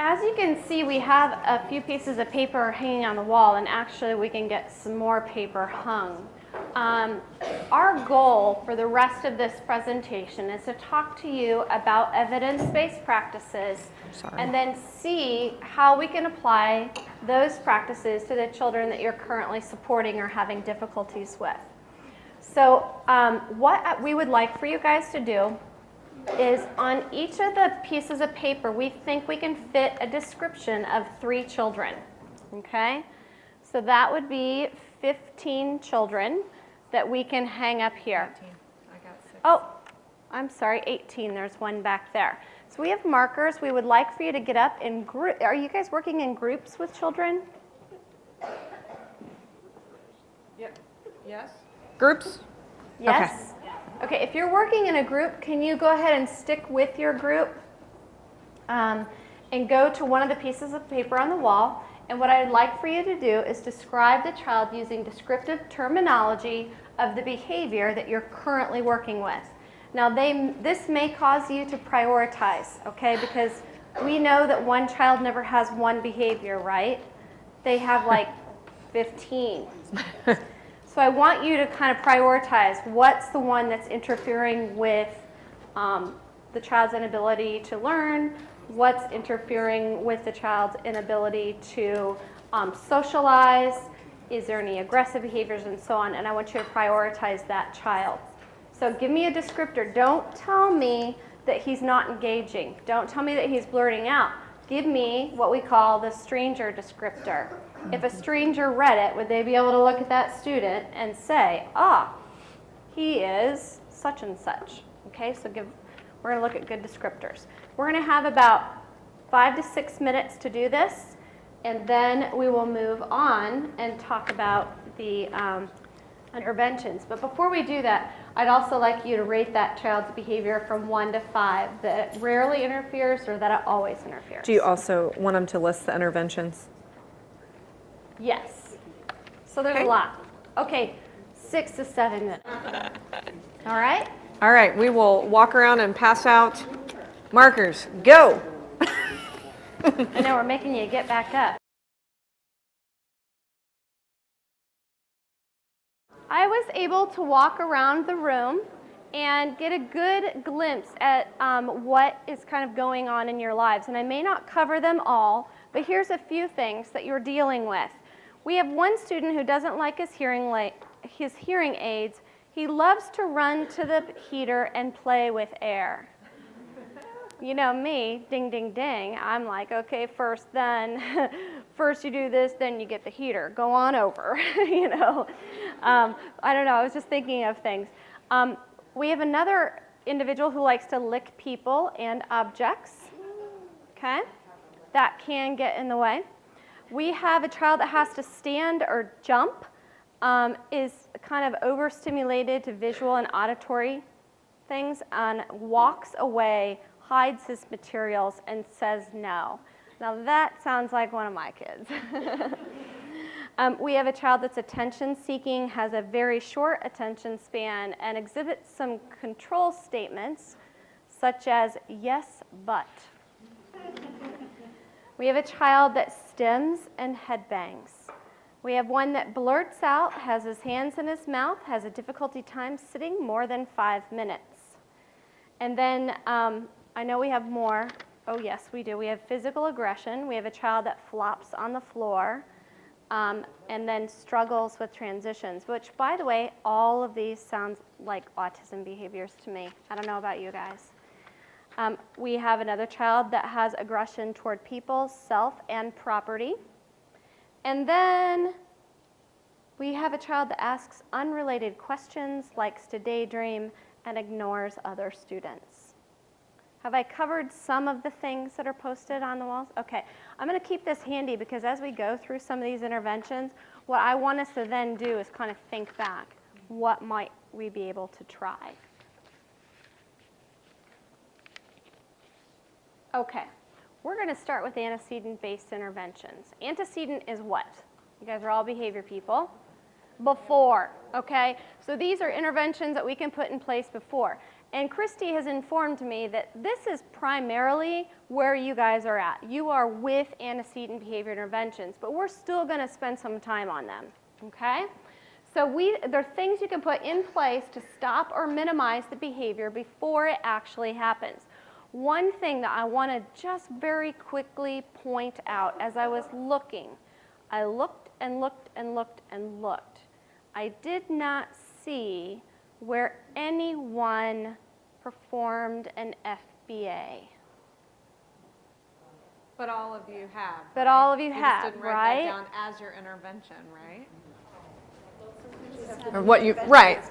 As you can see, we have a few pieces of paper hanging on the wall, and actually we can get some more paper hung. Our goal for the rest of this presentation is to talk to you about evidence-based practices and then see how we can apply those practices to the children that you're currently supporting or having difficulties with. So what we would like for you guys to do is on each of the pieces of paper, we think we can fit a description of 3 children, okay? So that would be 15 children that we can hang up here. 18. I got 6. Oh, I'm sorry, 18. There's one back there. So we have markers. We would like for you to get up in group. Are you guys working in groups with children? Yep. Yes. Groups? Yes? Okay, if you're working in a group, can you go ahead and stick with your group and go to one of the pieces of paper on the wall. And what I'd like for you to do is describe the child using descriptive terminology of the behavior that you're currently working with. Now, this may cause you to prioritize, okay? Because we know that one child never has one behavior, right? They have like 15. So I want you to kind of prioritize what's the one that's interfering with the child's inability to learn, what's interfering with the child's inability to socialize, is there any aggressive behaviors and so on, and I want you to prioritize that child. So give me a descriptor. Don't tell me that he's not engaging. Don't tell me that he's blurting out. Give me what we call the stranger descriptor. If a stranger read it, would they be able to look at that student and say, he is such and such? Okay, so we're going to look at good descriptors. We're going to have about 5 to 6 minutes to do this, and then we will move on and talk about the interventions. But before we do that, I'd also like you to rate that child's behavior from 1 to 5, that it rarely interferes or that it always interferes. Do you also want them to list the interventions? Yes. So there's a lot. Okay, 6 to 7 minutes. All right? All right, we will walk around and pass out markers. Go! I know, we're making you get back up. I was able to walk around the room and get a good glimpse at what is kind of going on in your lives. And I may not cover them all, but here's a few things that you're dealing with. We have one student who doesn't like his hearing aids. He loves to run to the heater and play with air. You know me, ding, ding, ding. I'm like, okay, first you do this, then you get the heater. Go on over, you know. I don't know, I was just thinking of things. We have another individual who likes to lick people and objects, okay? That can get in the way. We have a child that has to stand or jump, is kind of overstimulated to visual and auditory things, and walks away, hides his materials, and says no. Now that sounds like one of my kids. We have a child that's attention-seeking, has a very short attention span, and exhibits some control statements, such as yes, but. We have a child that stims and headbangs. We have one that blurts out, has his hands in his mouth, has a difficulty time sitting more than 5 minutes. And then I know we have more. Oh, yes, we do. We have physical aggression. We have a child that flops on the floor and then struggles with transitions, which, by the way, all of these sound like autism behaviors to me. I don't know about you guys. We have another child that has aggression toward people, self, and property. And then we have a child that asks unrelated questions, likes to daydream, and ignores other students. Have I covered some of the things that are posted on the walls? Okay, I'm going to keep this handy because as we go through some of these interventions, what I want us to then do is kind of think back. What might we be able to try? Okay, we're going to start with antecedent-based interventions. Antecedent is what? You guys are all behavior people. Before, okay? So these are interventions that we can put in place before. And Christy has informed me that this is primarily where you guys are at. You are with antecedent behavior interventions, but we're still going to spend some time on them, okay? So there are things you can put in place to stop or minimize the behavior before it actually happens. One thing that I want to just very quickly point out as I was looking, I looked and looked and looked and looked. I did not see where anyone performed an FBA. But all of you have. But all of you just have, didn't write right? that down as your intervention, right? Or what you, right,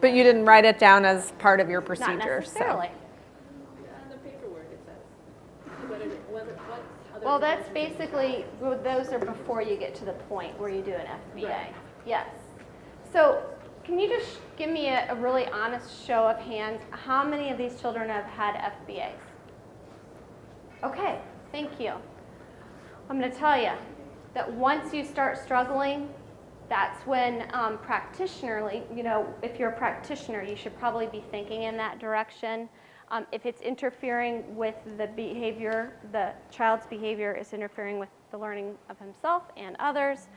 but you didn't write it down as part of your procedure. Not necessarily. On the paperwork it says. What is it? What other Well, that's interventions? basically, those are before you get to the point where you do an FBA. Right. Yes. So can you just give me a really honest show of hands? How many of these children have had FBAs? Okay, thank you. I'm going to tell you that once you start struggling, that's when practitionally, if you're a practitioner, you should probably be thinking in that direction. If it's interfering with the behavior, the child's behavior is interfering with the learning of himself and others.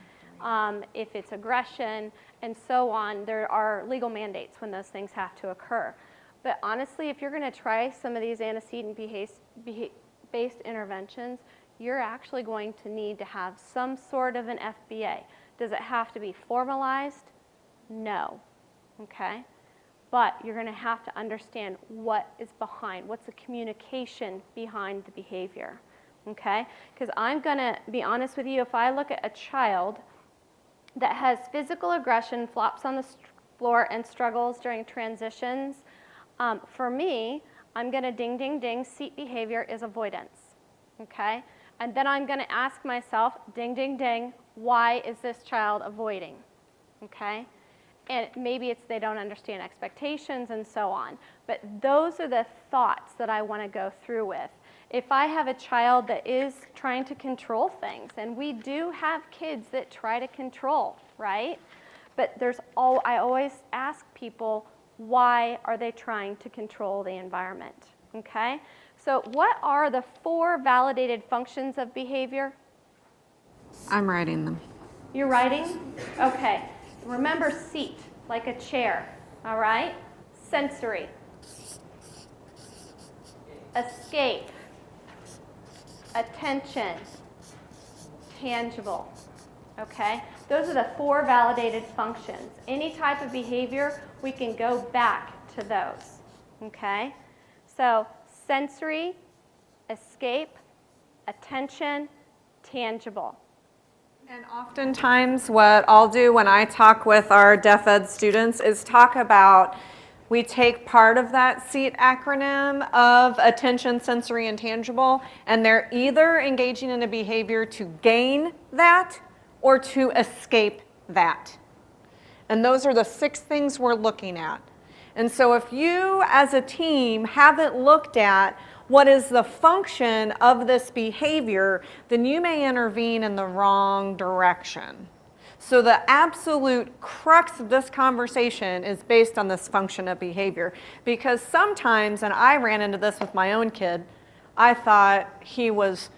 If it's aggression and so on, there are legal mandates when those things have to occur. But honestly, if you're going to try some of these antecedent-based interventions, you're actually going to need to have some sort of an FBA. Does it have to be formalized? No, okay? But you're going to have to understand what is behind, what's the communication behind the behavior, okay? Because I'm going to be honest with you, if I look at a child that has physical aggression, flops on the floor, and struggles during transitions, for me, I'm going to ding, ding, ding, seat behavior is avoidance, okay? And then I'm going to ask myself, ding, ding, ding, why is this child avoiding, okay? And maybe it's they don't understand expectations and so on. But those are the thoughts that I want to go through with. If I have a child that is trying to control things, and we do have kids that try to control, right? But I always ask people, why are they trying to control the environment, okay? So what are the 4 validated functions of behavior? I'm writing them. You're writing? Okay. Remember seat, like a chair, all right? Sensory. Escape. Attention. Tangible. Okay? Those are the 4 validated functions. Any type of behavior, we can go back to those. Okay? So, sensory, escape, attention, tangible. And oftentimes what I'll do when I talk with our deaf ed students is talk about, we take part of that SEAT acronym of attention, sensory, and tangible, and they're either engaging in a behavior to gain that or to escape that. And those are the 6 things we're looking at. And so if you as a team haven't looked at what is the function of this behavior, then you may intervene in the wrong direction. So the absolute crux of this conversation is based on this function of behavior. Because sometimes, and I ran into this with my own kid, I thought he was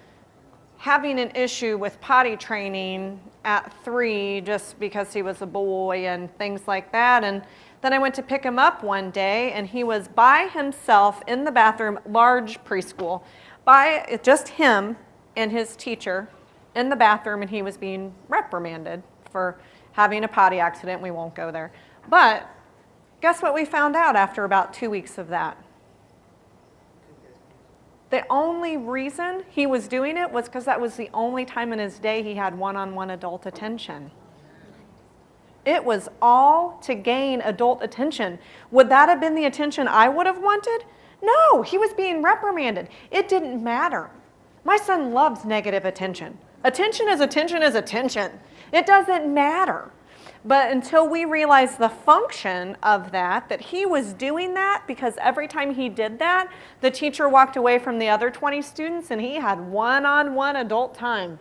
having an issue with potty training at 3 just because he was a boy and things like that. And then I went to pick him up one day, and he was by himself in the bathroom, large preschool, by just him and his teacher in the bathroom, and he was being reprimanded for having a potty accident. We won't go there. But guess what we found out after about 2 weeks of that? The only reason he was doing it was because that was the only time in his day he had one-on-one adult attention. It was all to gain adult attention. Would that have been the attention I would have wanted? No, he was being reprimanded. It didn't matter. My son loves negative attention. Attention is attention is attention. It doesn't matter. But until we realized the function of that he was doing that because every time he did that, the teacher walked away from the other 20 students and he had one-on-one adult time.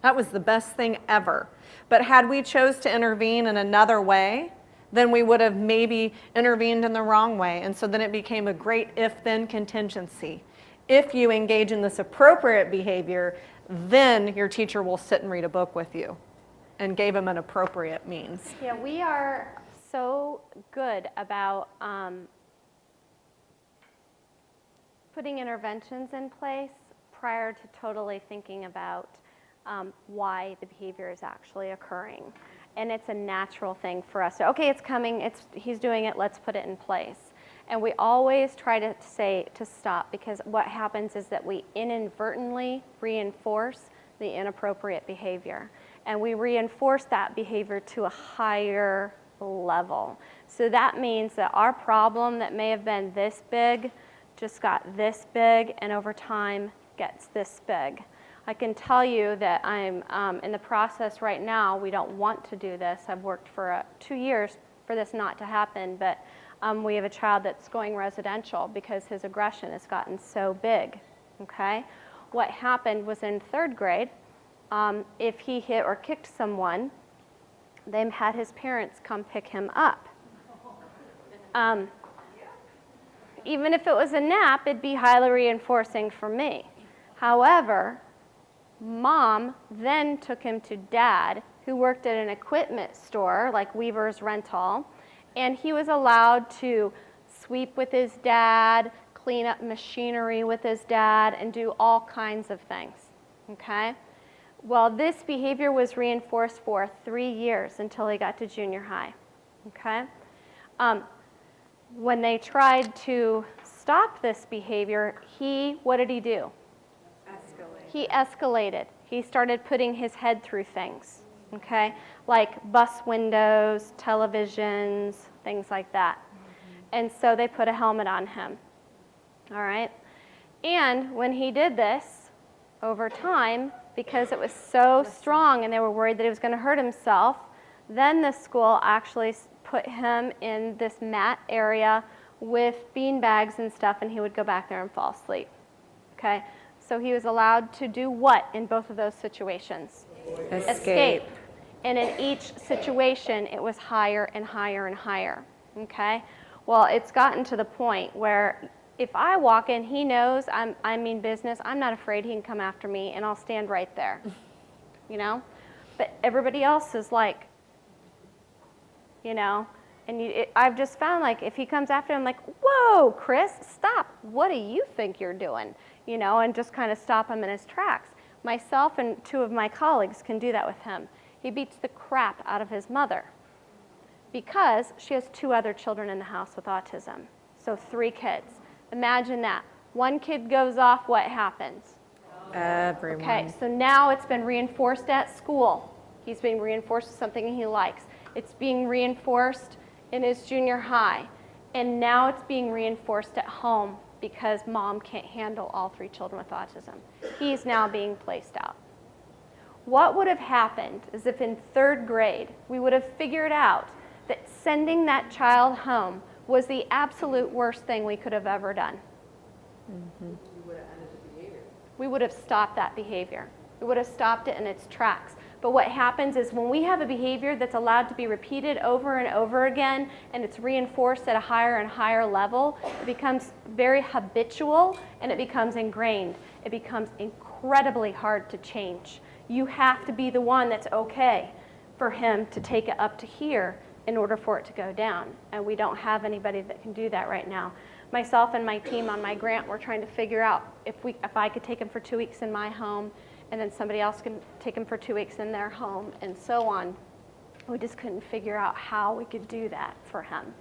That was the best thing ever. But had we chose to intervene in another way, then we would have maybe intervened in the wrong way. And so then it became a great if-then contingency. If you engage in this appropriate behavior, then your teacher will sit and read a book with you, and gave him an appropriate means. Yeah, we are so good about putting interventions in place prior to totally thinking about why the behavior is actually occurring. And it's a natural thing for us to, okay, it's coming, he's doing it, let's put it in place. And we always try to say to stop, because what happens is that we inadvertently reinforce the inappropriate behavior. And we reinforce that behavior to a higher level. So that means that our problem that may have been this big just got this big, and over time gets this big. I can tell you that I'm in the process right now. We don't want to do this. I've worked for 2 years for this not to happen, but we have a child that's going residential because his aggression has gotten so big, okay? What happened was in 3rd grade, if he hit or kicked someone, they had his parents come pick him up. Even if it was a nap, it'd be highly reinforcing for me. However, Mom then took him to Dad, who worked at an equipment store like Weaver's Rental, and he was allowed to sweep with his dad, clean up machinery with his dad, and do all kinds of things, okay? Well, this behavior was reinforced for 3 years until he got to junior high, okay? When they tried to stop this behavior, what did he do? He escalated. He started putting his head through things, okay? Like bus windows, televisions, things like that. And so they put a helmet on him, all right? And when he did this, over time, because it was so strong and they were worried that he was going to hurt himself, then the school actually put him in this mat area with bean bags and stuff, and he would go back there and fall asleep, okay? So he was allowed to do what in both of those situations? Escape. And in each situation, it was higher and higher and higher, okay? Well, it's gotten to the point where if I walk in, he knows I mean business. I'm not afraid he can come after me, and I'll stand right there, you know? But everybody else is like, you know? And I've just found, like, if he comes after him, like, whoa, Chris, stop. What do you think you're doing? You know, and just kind of stop him in his tracks. Myself and 2 of my colleagues can do that with him. He beats the crap out of his mother because she has 2 other children in the house with autism. So 3 kids. Imagine that. 1 kid goes off, what happens? Everyone. Okay, so now it's been reinforced at school. He's being reinforced with something he likes. It's being reinforced in his junior high. And now it's being reinforced at home because Mom can't handle all 3 children with autism. He's now being placed out. What would have happened is if in 3rd grade we would have figured out that sending that child home was the absolute worst thing we could have ever done. We would have ended the behavior. We would have stopped that behavior. We would have stopped it in its tracks. But what happens is when we have a behavior that's allowed to be repeated over and over again, and it's reinforced at a higher and higher level, it becomes very habitual and it becomes ingrained. It becomes incredibly hard to change. You have to be the one that's okay for him to take it up to here in order for it to go down. And we don't have anybody that can do that right now. Myself and my team on my grant, we're trying to figure out if I could take him for 2 weeks in my home, and then somebody else can take him for 2 weeks in their home, and so on. We just couldn't figure out how we could do that for him.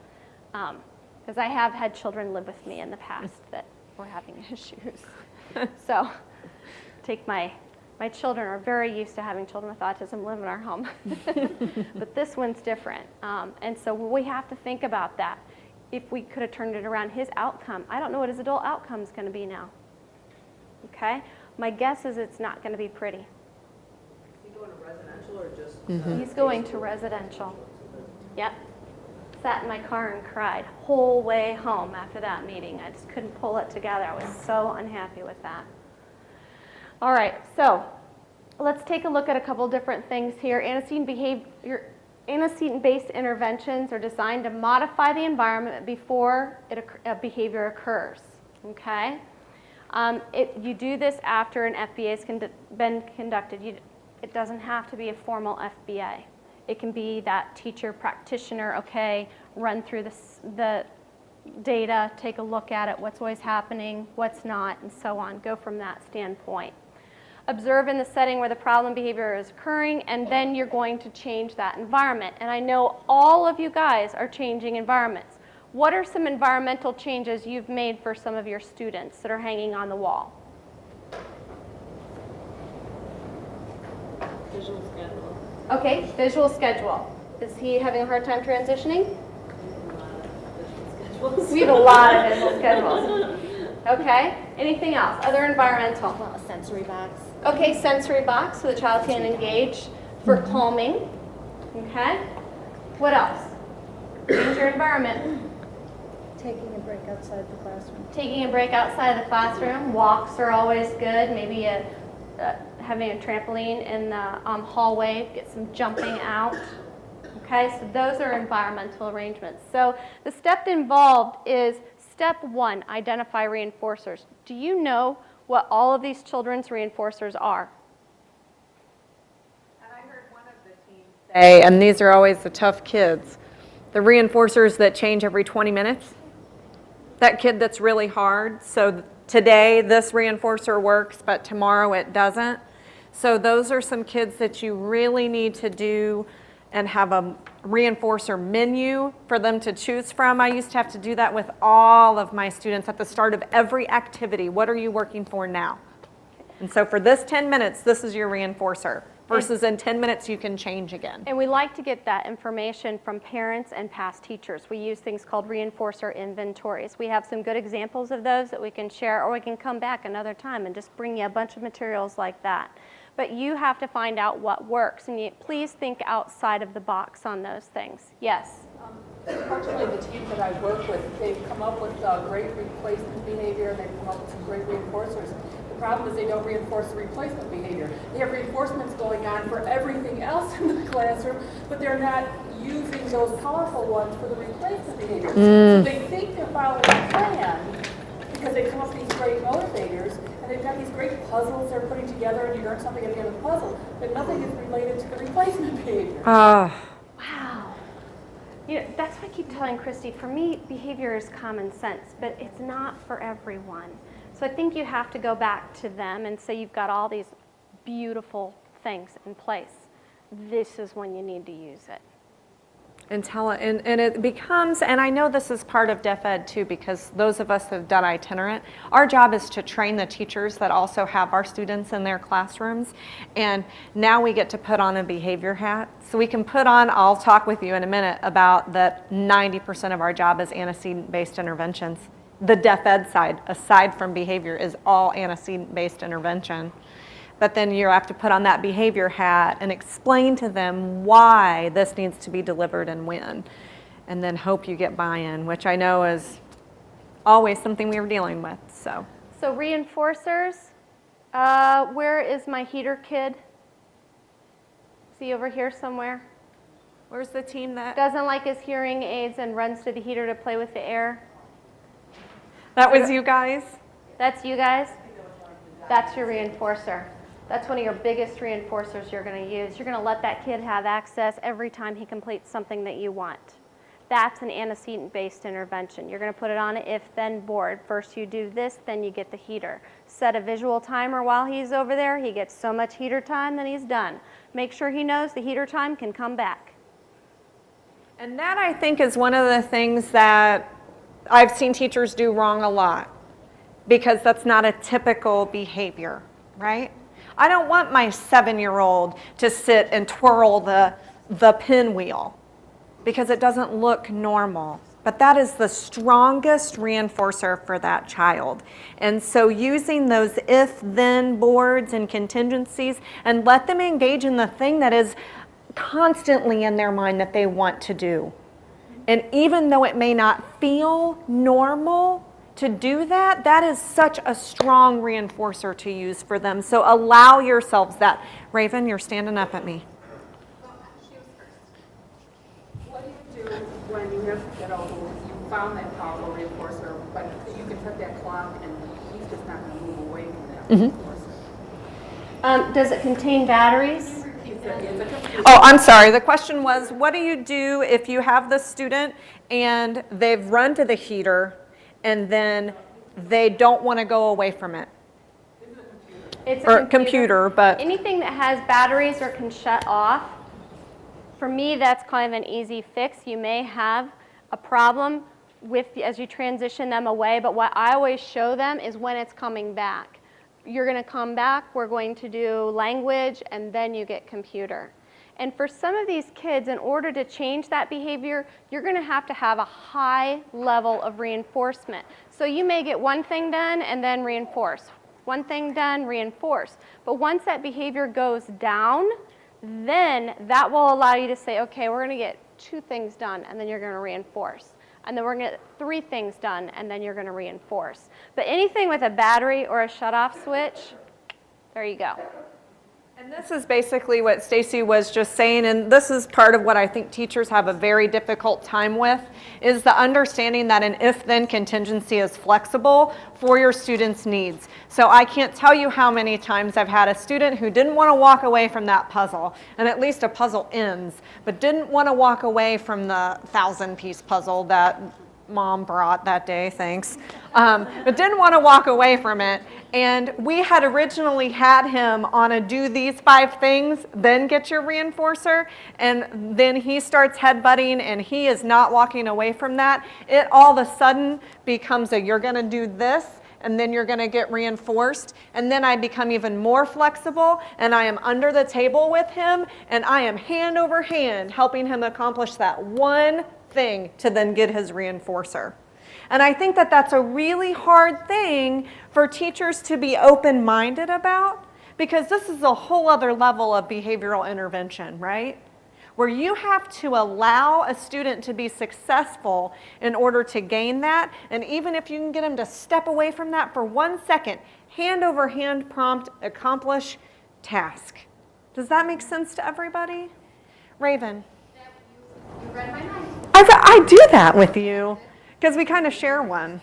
Because I have had children live with me in the past that were having issues. So my children are very used to having children with autism live in our home. But this one's different. And so we have to think about that. If we could have turned it around, his outcome, I don't know what his adult outcome is going to be now. Okay? My guess is it's not going to be pretty. Is he going to residential or just? He's going to residential. Yep. Sat in my car and cried whole way home after that meeting. I just couldn't pull it together. I was so unhappy with that. All right, so let's take a look at a couple different things here. Antecedent behavior, antecedent-based interventions are designed to modify the environment before a behavior occurs, okay? You do this after an FBA has been conducted. It doesn't have to be a formal FBA. It can be that teacher practitioner, okay, run through the data, take a look at it, what's always happening, what's not, and so on. Go from that standpoint. Observe in the setting where the problem behavior is occurring, and then you're going to change that environment. And I know all of you guys are changing environments. What are some environmental changes you've made for some of your students that are hanging on the wall? Visual schedule. Okay, visual schedule. Is he having a hard time transitioning? We have a lot of visual schedules. Okay, anything else? Other environmental? Well, a sensory box. Okay, sensory box so the child can engage for calming. Okay, what else? Change your environment. Taking a break outside the classroom. Taking a break outside of the classroom. Walks are always good. Maybe having a trampoline in the hallway, get some jumping out. Okay, so those are environmental arrangements. So the step involved is step 1, identify reinforcers. Do you know what all of these children's reinforcers are? And I heard one of the teams say, and these are always the tough kids, the reinforcers that change every 20 minutes. That kid that's really hard. So today this reinforcer works, but tomorrow it doesn't. So those are some kids that you really need to do and have a reinforcer menu for them to choose from. I used to have to do that with all of my students at the start of every activity. What are you working for now? And so for this 10 minutes, this is your reinforcer. Versus in 10 minutes, you can change again. And we like to get that information from parents and past teachers. We use things called reinforcer inventories. We have some good examples of those that we can share, or we can come back another time and just bring you a bunch of materials like that. But you have to find out what works, and please think outside of the box on those things. Yes? Fortunately, the teams that I work with, they've come up with great replacement behavior, and they've come up with some great reinforcers. The problem is they don't reinforce the replacement behavior. They have reinforcements going on for everything else in the classroom, but they're not using those powerful ones for the replacement behavior. So they think they're following a plan because they come up with these great motivators, and they've got these great puzzles they're putting together, and you learn something at the end of the puzzle, but nothing is related to the replacement behavior. Wow. You know, that's what I keep telling Christy. For me, behavior is common sense, but it's not for everyone. So I think you have to go back to them and say you've got all these beautiful things in place. This is when you need to use it. And it becomes, and I know this is part of Deaf Ed too, because those of us that have done itinerant, our job is to train the teachers that also have our students in their classrooms. And now we get to put on a behavior hat. So we can put on, I'll talk with you in a minute about that 90% of our job is antecedent-based interventions. The Deaf Ed side, aside from behavior, is all antecedent-based intervention. But then you have to put on that behavior hat and explain to them why this needs to be delivered and when. And then hope you get buy-in, which I know is always something we were dealing with. So reinforcers, where is my heater kid? Is he over here somewhere? where's the team that? Doesn't like his hearing aids and runs to the heater to play with the air? That was you guys? That's you guys? That's your reinforcer. That's one of your biggest reinforcers you're going to use. You're going to let that kid have access every time he completes something that you want. That's an antecedent-based intervention. You're going to put it on an if-then board. First you do this, then you get the heater. Set a visual timer while he's over there. He gets so much heater time, then he's done. Make sure he knows the heater time can come back. And that, I think, is one of the things that I've seen teachers do wrong a lot, because that's not a typical behavior, right? I don't want my 7-year-old to sit and twirl the pinwheel, because it doesn't look normal. But that is the strongest reinforcer for that child. And so using those if-then boards and contingencies, and let them engage in the thing that is constantly in their mind that they want to do. And even though it may not feel normal to do that, that is such a strong reinforcer to use for them. So allow yourselves that. Raven, you're standing up at me. found that powerful reinforcer, but you can set that clock and he's just not going to move away from that reinforcer. Does it contain batteries? It's a computer. Oh, I'm sorry. The question was, what do you do if you have the student and they've run to the heater and then they don't want to go away from it? It's Or computer, but anything that has batteries or can shut off, for me, that's kind of an easy fix. You may have a problem with as you transition them away, but what I always show them is when it's coming back. You're going to come back, we're going to do language, and then you get computer. And for some of these kids, in order to change that behavior, you're going to have a high level of reinforcement. So you may get one thing done and then reinforce. One thing done, reinforce. But once that behavior goes down, then that will allow you to say, okay, we're going to get 2 things done, and then you're going to reinforce. And then we're going to get 3 things done, and then you're going to reinforce. But anything with a battery or a shut-off switch, there you go. And this is basically what Stacey was just saying, and this is part of what I think teachers have a very difficult time with, is the understanding that an if-then contingency is flexible for your students' needs. So I can't tell you how many times I've had a student who didn't want to walk away from that puzzle, and at least a puzzle ends, but didn't want to walk away from the 1,000-piece puzzle that Mom brought that day, thanks, but didn't want to walk away from it. And we had originally had him on a do these 5 things, then get your reinforcer, and then he starts headbutting and he is not walking away from that. It all of a sudden becomes a you're going to do this, and then you're going to get reinforced. And then I become even more flexible, and I am under the table with him, and I am hand over hand helping him accomplish that one thing to then get his reinforcer. And I think that that's a really hard thing for teachers to be open-minded about, because this is a whole other level of behavioral intervention, right? Where you have to allow a student to be successful in order to gain that. And even if you can get them to step away from that for 1 second, hand over hand prompt, accomplish, task. Does that make sense to everybody? Raven. You read my mind. I do that with you because we kind of share one.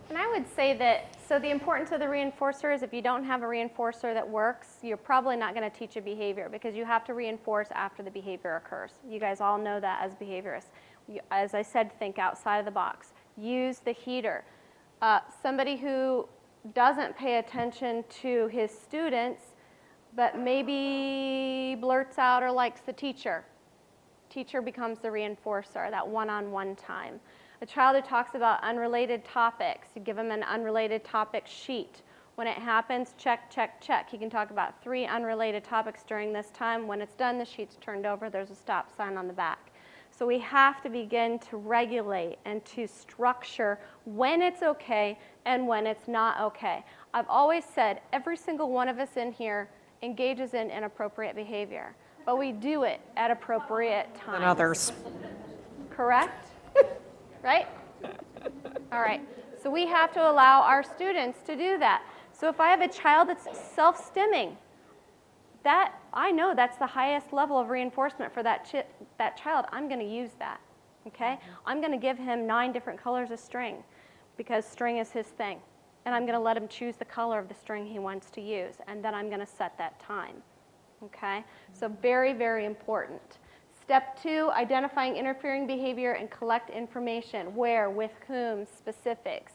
And I would say that, so the importance of the reinforcer is if you don't have a reinforcer that works, you're probably not going to teach a behavior because you have to reinforce after the behavior occurs. You guys all know that as behaviorists. As I said, think outside of the box. Use the heater. Somebody who doesn't pay attention to his students, but maybe blurts out or likes the teacher. Teacher becomes the reinforcer, that one-on-one time. A child who talks about unrelated topics, you give them an unrelated topic sheet. When it happens, check, check, check. He can talk about 3 unrelated topics during this time. When it's done, the sheet's turned over, there's a stop sign on the back. So we have to begin to regulate and to structure when it's okay and when it's not okay. I've always said every single one of us in here engages in inappropriate behavior, but we do it at appropriate times. And others. Correct? Right? All right. So we have to allow our students to do that. So if I have a child that's self-stimming, that I know that's the highest level of reinforcement for that child. I'm going to use that. Okay? I'm going to give him 9 different colors of string because string is his thing. And I'm going to let him choose the color of the string he wants to use. And then I'm going to set that time. Okay? So very, very important. Step 2, identifying interfering behavior and collect information. Where, with whom, specifics.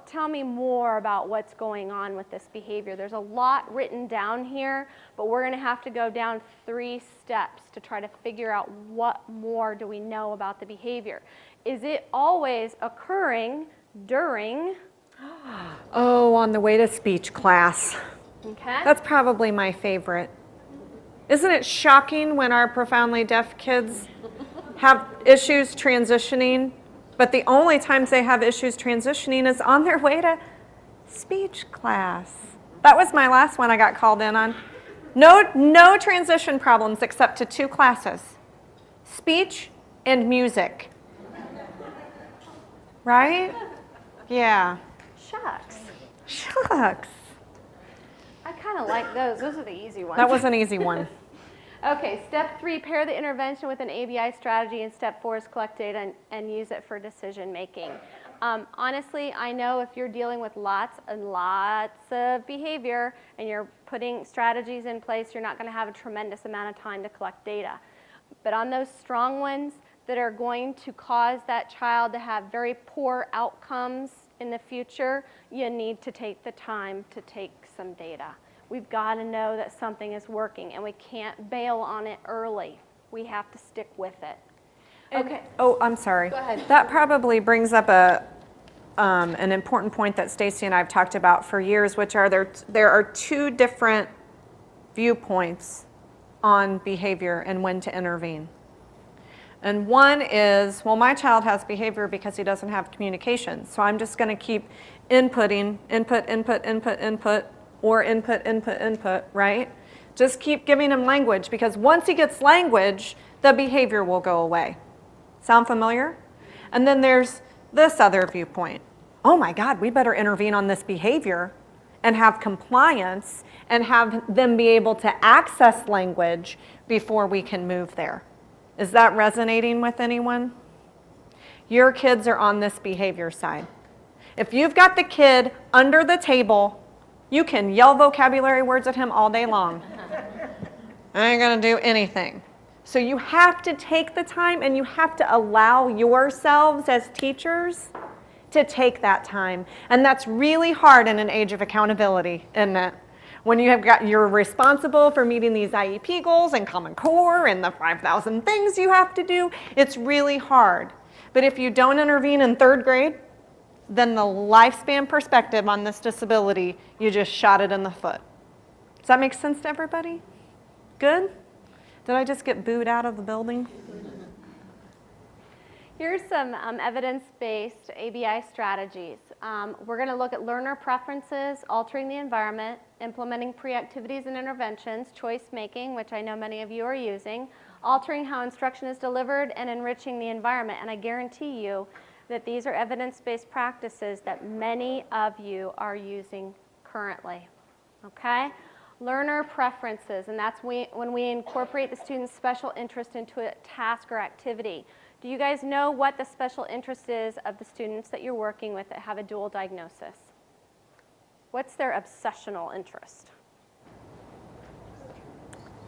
Tell me more about what's going on with this behavior. There's a lot written down here, but we're going to have to go down 3 steps to try to figure out what more do we know about the behavior. Is it always occurring during? Oh, on the way to speech class. Okay. That's probably my favorite. Isn't it shocking when our profoundly deaf kids have issues transitioning, but the only times they have issues transitioning is on their way to speech class? That was my last one I got called in on. No transition problems except to 2 classes, speech and music. Right? Yeah. Shucks. Shucks. I kind of like those. Those are the easy ones. That was an easy one. Okay, step 3, pair the intervention with an ABI strategy, and step 4 is collect data and use it for decision making. Honestly, I know if you're dealing with lots and lots of behavior and you're putting strategies in place, you're not going to have a tremendous amount of time to collect data. But on those strong ones that are going to cause that child to have very poor outcomes in the future, you need to take the time to take some data. We've got to know that something is working, and we can't bail on it early. We have to stick with it. Okay. Oh, I'm sorry. Go ahead. That probably brings up an important point that Stacey and I have talked about for years, which are there are 2 different viewpoints on behavior and when to intervene. And one is, well, my child has behavior because he doesn't have communication, so I'm just going to keep inputting, input, or input, right? Just keep giving him language, because once he gets language, the behavior will go away. Sound familiar? And then there's this other viewpoint. Oh my God, we better intervene on this behavior and have compliance and have them be able to access language before we can move there. Is that resonating with anyone? Your kids are on this behavior side. If you've got the kid under the table, you can yell vocabulary words at him all day long. I ain't gonna do anything. So you have to take the time, and you have to allow yourselves as teachers to take that time. And that's really hard in an age of accountability, isn't it? When you're responsible for meeting these IEP goals and Common Core and the 5,000 things you have to do, it's really hard. But if you don't intervene in 3rd grade, then the lifespan perspective on this disability, you just shot it in the foot. Does that make sense to everybody? Good? Did I just get booed out of the building? Here's some evidence-based ABI strategies. We're going to look at learner preferences, altering the environment, implementing pre-activities and interventions, choice making, which I know many of you are using, altering how instruction is delivered, and enriching the environment. And I guarantee you that these are evidence-based practices that many of you are using currently. Okay? Learner preferences, and that's when we incorporate the student's special interest into a task or activity. Do you guys know what the special interest is of the students that you're working with that have a dual diagnosis? What's their obsessional interest?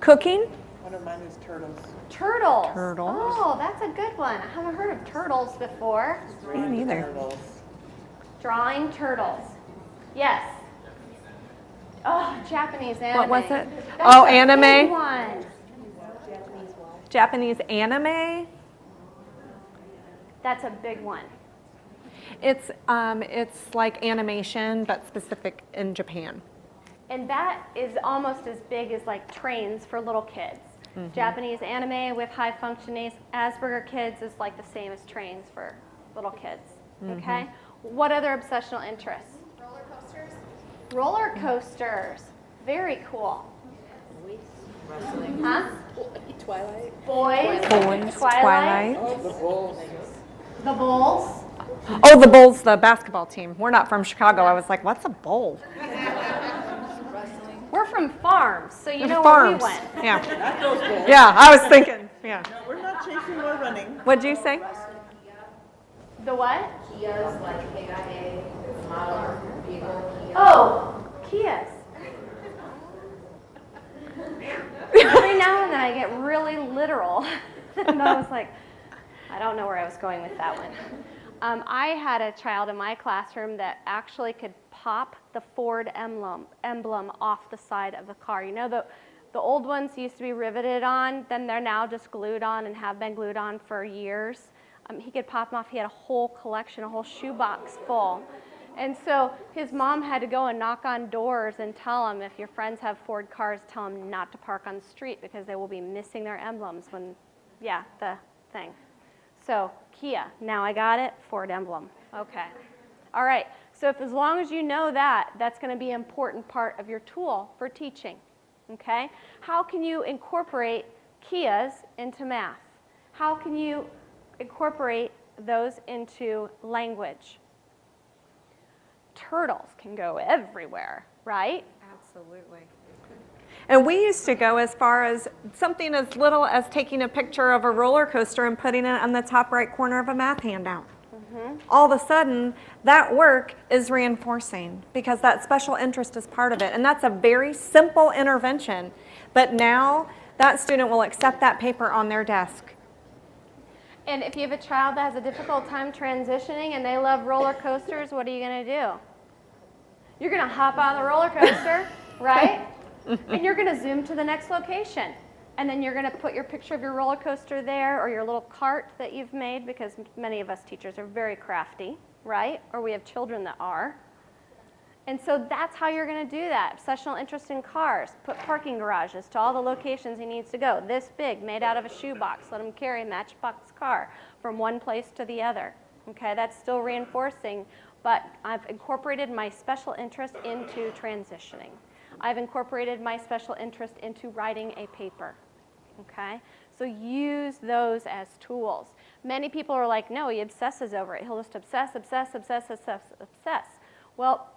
Cooking? One of mine is turtles. Turtles. Turtles. Oh, that's a good one. I haven't heard of turtles before. Me neither. Turtles. Drawing turtles. Yes. Oh, Japanese anime. What was it? That's Oh, a anime? big one. Japanese anime? That's a big one. It's like animation, but specific in Japan. And that is almost as big as like trains for little kids. Mm-hmm. Japanese anime with high functioning Asperger kids is like the same as trains for little kids. Mm-hmm. Okay? What other obsessional interests? Roller coasters? Roller coasters. Very cool. Wrestling. Huh? Twilight. Boys. Twilight. Oh, the bulls. The Bulls. Oh, the Bulls, the basketball team. We're not from Chicago. I was like, what's a bull? We're from farms, so you know Farms. where we went. Yeah. Not those bulls. Yeah, I was thinking. Yeah. No, we're not chasing, we're running. What'd you say? The what? Kia's like KIA, model vehicle, Kia. Oh, Kias. Every now and then I get really literal. And I was like, I don't know where I was going with that one. I had a child in my classroom that actually could pop the Ford emblem off the side of the car. You know, the old ones used to be riveted on, then they're now just glued on and have been glued on for years. He could pop them off. He had a whole collection, a whole shoebox full. And so his mom had to go and knock on doors and tell him, if your friends have Ford cars, tell them not to park on the street because they will be missing their emblems when, yeah, the thing. So Kia, now I got it, Ford emblem. Okay. All right, so as long as you know that, that's going to be an important part of your tool for teaching. Okay? How can you incorporate Kias into math? How can you incorporate those into language? Turtles can go everywhere, right? Absolutely. And we used to go as far as something as little as taking a picture of a roller coaster and putting it on the top right corner of a math handout. All of a sudden, that work is reinforcing because that special interest is part of it. And that's a very simple intervention. But now that student will accept that paper on their desk. And if you have a child that has a difficult time transitioning and they love roller coasters, what are you going to do? You're going to hop on the roller coaster, right? And you're going to zoom to the next location. And then you're going to put your picture of your roller coaster there or your little cart that you've made, because many of us teachers are very crafty, right? Or we have children that are. And so that's how you're going to do that. Obsessional interest in cars. Put parking garages to all the locations he needs to go. This big, made out of a shoebox. Let him carry a Matchbox car from one place to the other. Okay, that's still reinforcing, but I've incorporated my special interest into transitioning. I've incorporated my special interest into writing a paper. Okay, so use those as tools. Many people are like, no, he obsesses over it. He'll just obsess, obsess, obsess, obsess, obsess. Well,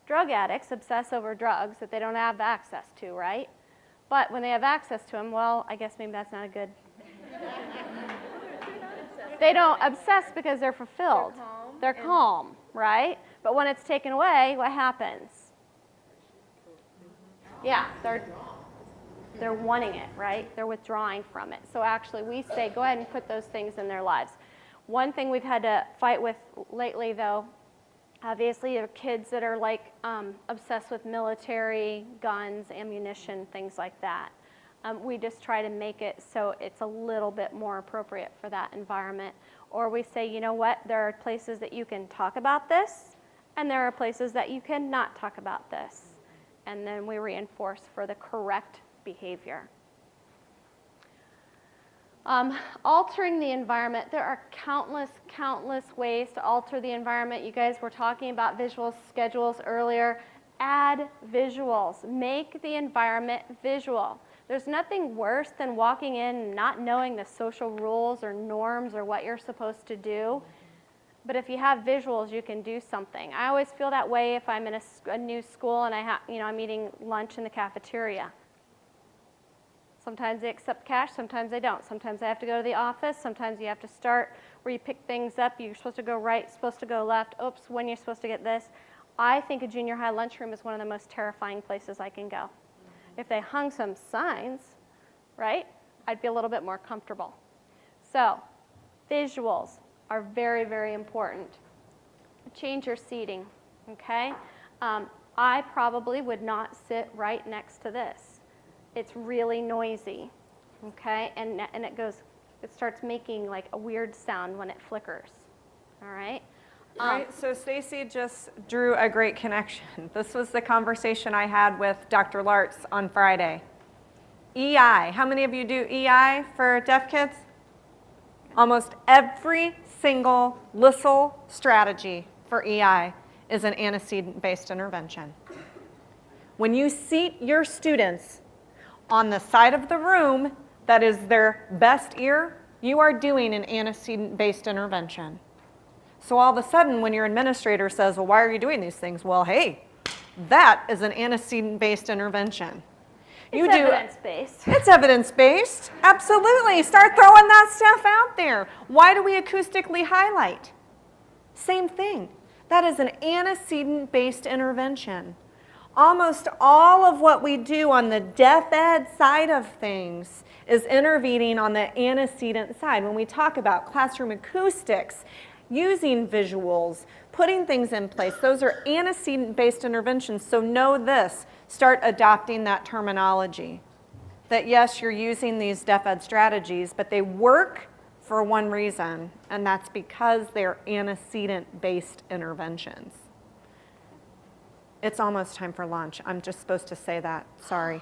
drug addicts obsess over drugs that they don't have access to, right? But when they have access to them, well, I guess maybe that's not a good... They don't obsess because they're fulfilled. They're calm, right? But when it's taken away, what happens? Yeah, they're wanting it, right? They're withdrawing from it. So actually, we say, go ahead and put those things in their lives. One thing we've had to fight with lately, though, obviously, there are kids that are like obsessed with military, guns, ammunition, things like that. We just try to make it so it's a little bit more appropriate for that environment. Or we say, you know what, there are places that you can talk about this, and there are places that you cannot talk about this. And then we reinforce for the correct behavior. Altering the environment. There are countless ways to alter the environment. You guys were talking about visuals, schedules earlier. Add visuals. Make the environment visual. There's nothing worse than walking in and not knowing the social rules or norms or what you're supposed to do. But if you have visuals, you can do something. I always feel that way if I'm in a new school and I'm eating lunch in the cafeteria. Sometimes they accept cash, sometimes they don't. Sometimes I have to go to the office, sometimes you have to start where you pick things up. You're supposed to go right, supposed to go left. Oops, when you're supposed to get this. I think a junior high lunchroom is one of the most terrifying places I can go. If they hung some signs, right, I'd be a little bit more comfortable. So, visuals are very, very important. Change your seating, okay? I probably would not sit right next to this. It's really noisy, okay? And it starts making like a weird sound when it flickers, all right? Right, so Stacey just drew a great connection. This was the conversation I had with Dr. Lartz on Friday. EI, how many of you do EI for deaf kids? Almost every single LISL strategy for EI is an antecedent-based intervention. When you seat your students on the side of the room that is their best ear, you are doing an antecedent-based intervention. So all of a sudden, when your administrator says, well, why are you doing these things? Well, hey, that is an antecedent-based intervention. It's evidence-based. It's evidence-based. Absolutely. Start throwing that stuff out there. Why do we acoustically highlight? Same thing. That is an antecedent-based intervention. Almost all of what we do on the deaf ed side of things is intervening on the antecedent side. When we talk about classroom acoustics, using visuals, putting things in place, those are antecedent-based interventions. So know this, start adopting that terminology. That yes, you're using these deaf ed strategies, but they work for one reason, and that's because they're antecedent-based interventions. It's almost time for lunch. I'm just supposed to say that, sorry.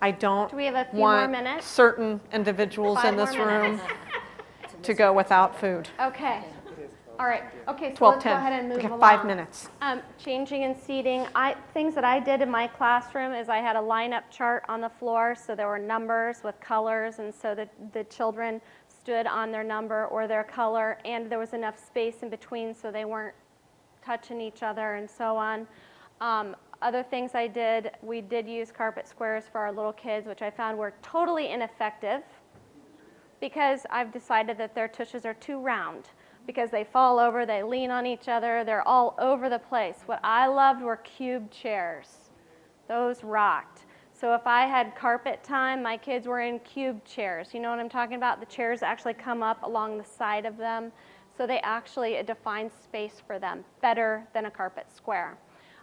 I don't Do we have a few more want minutes? certain individuals 5 in this more room minutes. to go without food. Okay. All right. Okay, so 12, let's 10. go ahead and move We have along. 5 minutes. Changing and seating. Things that I did in my classroom is I had a lineup chart on the floor, so there were numbers with colors, and so the children stood on their number or their color, and there was enough space in between so they weren't touching each other and so on. Other things I did, we did use carpet squares for our little kids, which I found were totally ineffective because I've decided that their tushes are too round because they fall over, they lean on each other, they're all over the place. What I loved were cube chairs. Those rocked. So if I had carpet time, my kids were in cube chairs. You know what I'm talking about? The chairs actually come up along the side of them, so they actually, it defines space for them better than a carpet square.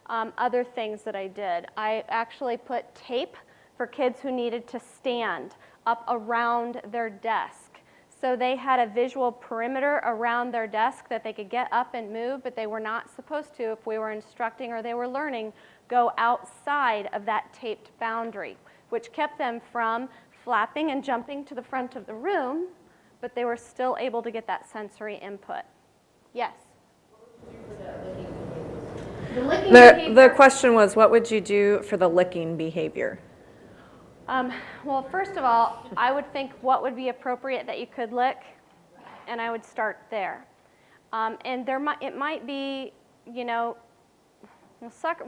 Other things that I did, I actually put tape for kids who needed to stand up around their desk. So they had a visual perimeter around their desk that they could get up and move, but they were not supposed to, if we were instructing or they were learning, go outside of that taped boundary, which kept them from flapping and jumping to the front of the room, but they were still able to get that sensory input. Yes? The licking The behavior. question was, what would you do for the licking behavior? Well, first of all, I would think what would be appropriate that you could lick, and I would start there. And it might be, you know,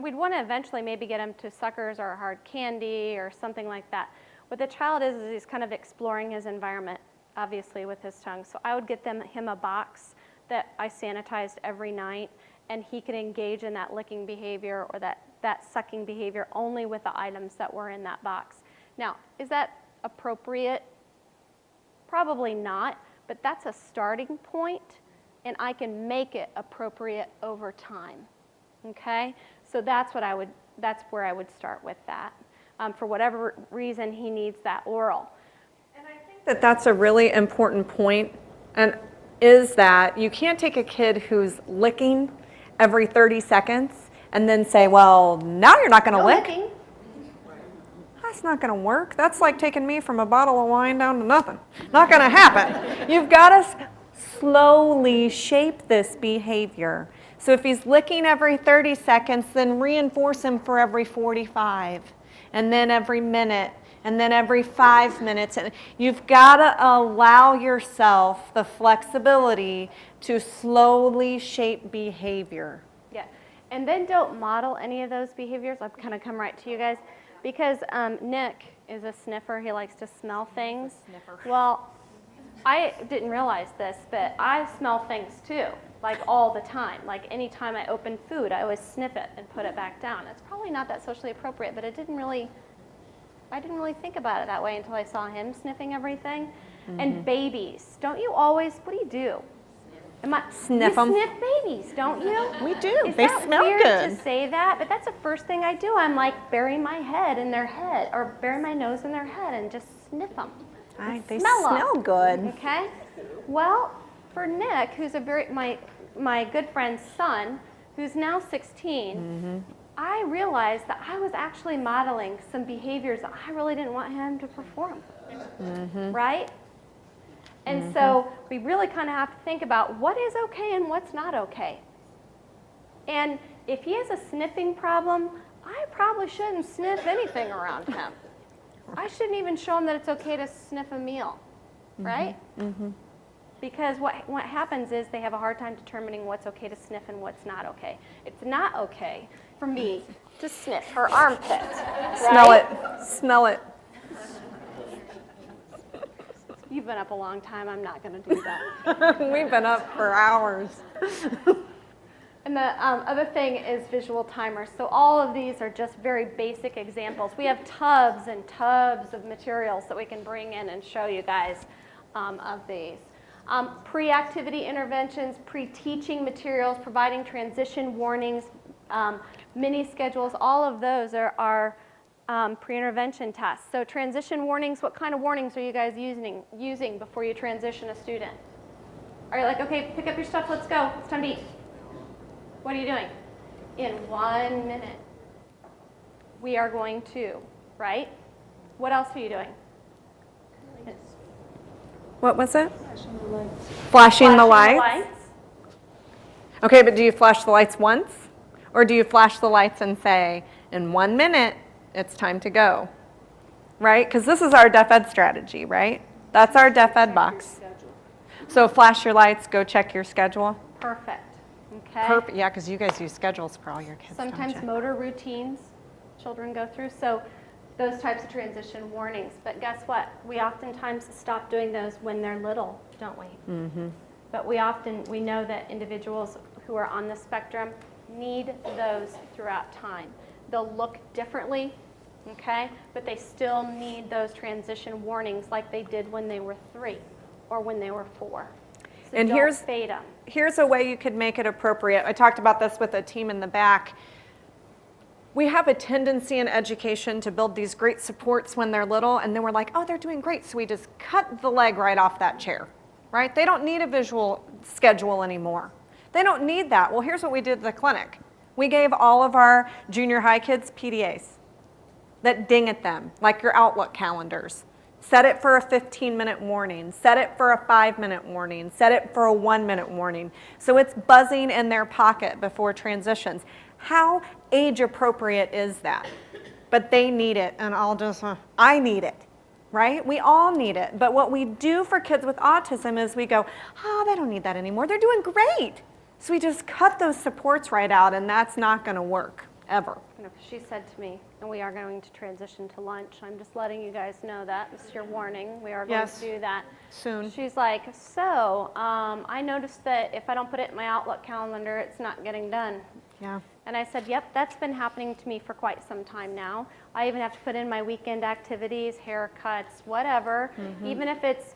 we'd want to eventually maybe get him to suckers or hard candy or something like that. What the child is he's kind of exploring his environment, obviously, with his tongue. So I would get him a box that I sanitized every night, and he could engage in that licking behavior or that sucking behavior only with the items that were in that box. Now, is that appropriate? Probably not, but that's a starting point, and I can make it appropriate over time. Okay, so that's where I would start with that. For whatever reason he needs that oral. And I think that that's a really important point, and is that you can't take a kid who's licking every 30 seconds and then say, well, now you're not going to No lick. licking. That's not going to work. That's like taking me from a bottle of wine down to nothing. Not going to happen. You've got to slowly shape this behavior. So if he's licking every 30 seconds, then reinforce him for every 45, and then every minute, and then every 5 minutes. And you've got to allow yourself the flexibility to slowly shape behavior. Yeah, and then don't model any of those behaviors. I've kind of come right to you guys. Because Nick is a sniffer, he likes to smell things. Well, I didn't realize this, but I smell things too, like all the time. Like anytime I open food, I always sniff it and put it back down. It's probably not that socially appropriate, but I didn't really think about it that way until I saw him sniffing everything. Mm-hmm. And babies, don't you always, what do you do? Sniff you them. sniff babies, don't you? We do. Is They that smell weird good. to say that? But that's the first thing I do. I'm like, bury my head in their head, or bury my nose in their head and just sniff them. They smell 'em. smell good. Okay? Well, for Nick, who's my good friend's son, who's now 16, I realized that I was actually modeling some behaviors that I really didn't want him to perform. Right? And so we really kind of have to think about what is okay and what's not okay. And if he has a sniffing problem, I probably shouldn't sniff anything around him. I shouldn't even show him that it's okay to sniff a meal, right? Because what happens is they have a hard time determining what's okay to sniff and what's not okay. It's not okay for me to sniff her armpit. Right? Smell it. Smell it. You've been up a long time. I'm not going to do that. We've been up for hours. And the other thing is visual timers. So all of these are just very basic examples. We have tubs and tubs of materials that we can bring in and show you guys of these. Pre-activity interventions, pre-teaching materials, providing transition warnings, mini schedules, all of those are pre-intervention tasks. So transition warnings, what kind of warnings are you guys using before you transition a student? Are you like, okay, pick up your stuff, let's go, it's time to eat. What are you doing? In 1 minute, we are going to, right? What else are you doing? What was it? Flashing the lights. Okay, but do you flash the lights once? Or do you flash the lights and say, in 1 minute, it's time to go? Right? Because this is our Deaf Ed strategy, right? That's our Deaf Ed box. So flash your lights, go check your schedule. Perfect. okay? Yeah, because you guys use schedules for all your kids, don't Sometimes you? motor routines children go through, so those types of transition warnings. But guess what? We oftentimes stop doing those when they're little, don't we? But we know that individuals who are on the spectrum need those throughout time. They'll look differently, okay? But they still need those transition warnings like they did when they were 3 or when they were 4. So And don't fade them. Here's a way you could make it appropriate. I talked about this with a team in the back. We have a tendency in education to build these great supports when they're little, and then we're like, oh, they're doing great, so we just cut the leg right off that chair, right? They don't need a visual schedule anymore. They don't need that. Well, here's what we did at the clinic. We gave all of our junior high kids PDAs that ding at them, like your Outlook calendars. Set it for a 15-minute warning. Set it for a 5-minute warning. Set it for a 1-minute warning. So it's buzzing in their pocket before transitions. How age appropriate is that? But they need it, and I need it, right? We all need it. But what we do for kids with autism is we go, oh, they don't need that anymore. They're doing great. So we just cut those supports right out, and that's not going to work, ever. You know, she said to me, and we are going to transition to lunch. I'm just letting you guys know that. This is your warning. We are going Yes. to do that. Soon. She's like, so I noticed that if I don't put it in my Outlook calendar, it's not getting done. Yeah. And I said, yep, that's been happening to me for quite some time now. I even have to put in my weekend activities, haircuts, whatever. Even if it's,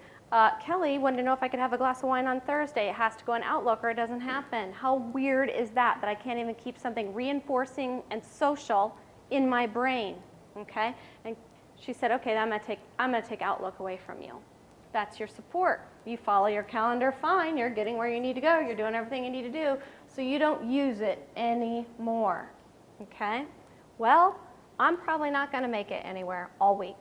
Kelly wanted to know if I could have a glass of wine on Thursday. It has to go in Outlook or it doesn't happen. How weird is that I can't even keep something reinforcing and social in my brain, okay? And she said, okay, I'm gonna take Outlook away from you. That's your support. You follow your calendar, fine, you're getting where you need to go, you're doing everything you need to do, so you don't use it anymore, okay? Well, I'm probably not gonna make it anywhere all week.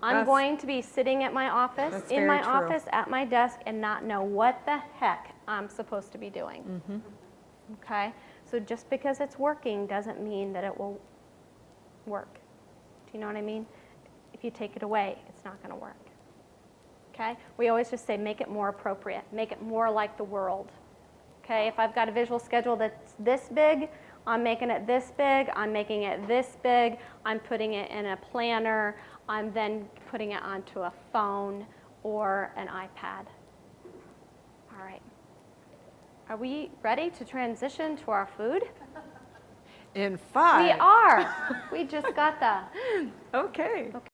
I'm going to be sitting at my office, That's in very my true. office, at my desk, and not know what the heck I'm supposed to be doing, okay? So just because it's working doesn't mean that it will work. Do you know what I mean? If you take it away, it's not gonna work. Okay? We always just say make it more appropriate, make it more like the world. Okay? If I've got a visual schedule that's this big, I'm making it this big, I'm making it this big, I'm putting it in a planner, I'm then putting it onto a phone or an iPad. All right. Are we ready to transition to our food? In 5. We are. We just got the Okay.